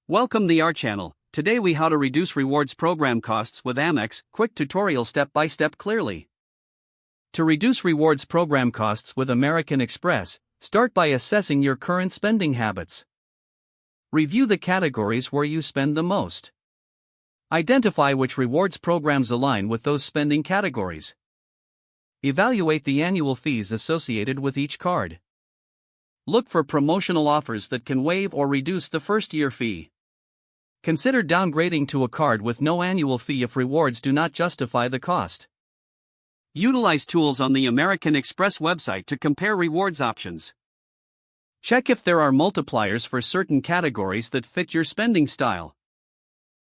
Welcome to our channel. Today we how to reduce rewards program costs with Amex, quick tutorial step by step clearly. To reduce rewards program costs with American Express, start by assessing your current spending habits. Review the categories where you spend the most. Identify which rewards programs align with those spending categories. Evaluate the annual fees associated with each card. Look for promotional offers that can waive or reduce the first-year fee. Consider downgrading to a card with no annual fee if rewards do not justify the cost. Utilize tools on the American Express website to compare rewards options. Check if there are multipliers for certain categories that fit your spending style.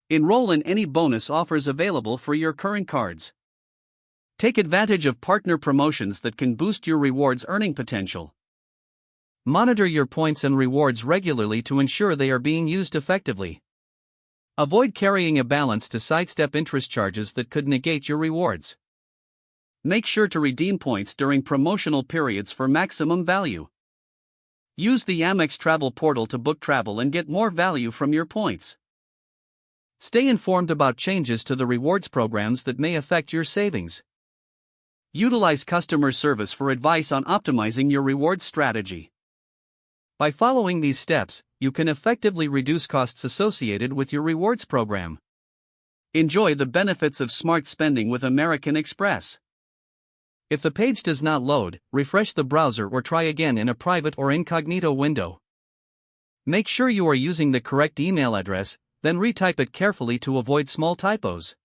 Enroll in any bonus offers available for your current cards. Take advantage of partner promotions that can boost your rewards earning potential. Monitor your points and rewards regularly to ensure they are being used effectively. Avoid carrying a balance to sidestep interest charges that could negate your rewards. Make sure to redeem points during promotional periods for maximum value. Use the Amex travel portal to book travel and get more value from your points. Stay informed about changes to the rewards programs that may affect your savings. Utilize customer service for advice on optimizing your rewards strategy. By following these steps, you can effectively reduce costs associated with your rewards program. Enjoy the benefits of smart spending with American Express. If the page does not load, refresh the browser or try again in a private or incognito window. Make sure you are using the correct email address, then retype it carefully to avoid small typos.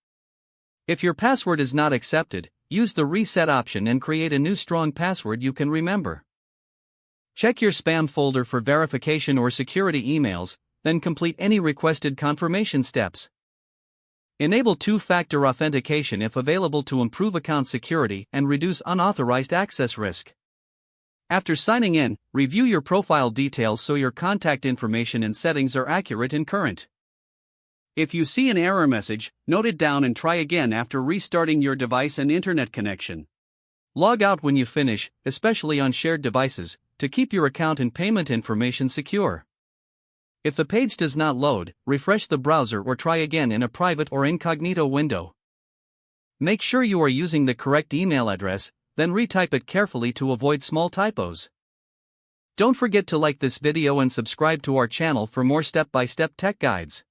If your password is not accepted, use the reset option and create a new strong password you can remember. Check your spam folder for verification or security emails, then complete any requested confirmation steps. Enable two-factor authentication if available to improve account security and reduce unauthorized access risk. After signing in, review your profile details so your contact information and settings are accurate and current. If you see an error message, note it down and try again after restarting your device and internet connection. Log out when you finish, especially on shared devices, to keep your account and payment information secure. If the page does not load, refresh the browser or try again in a private or incognito window. Make sure you are using the correct email address, then retype it carefully to avoid small typos. Don't forget to like this video and subscribe to our channel for more step-by-step tech guides.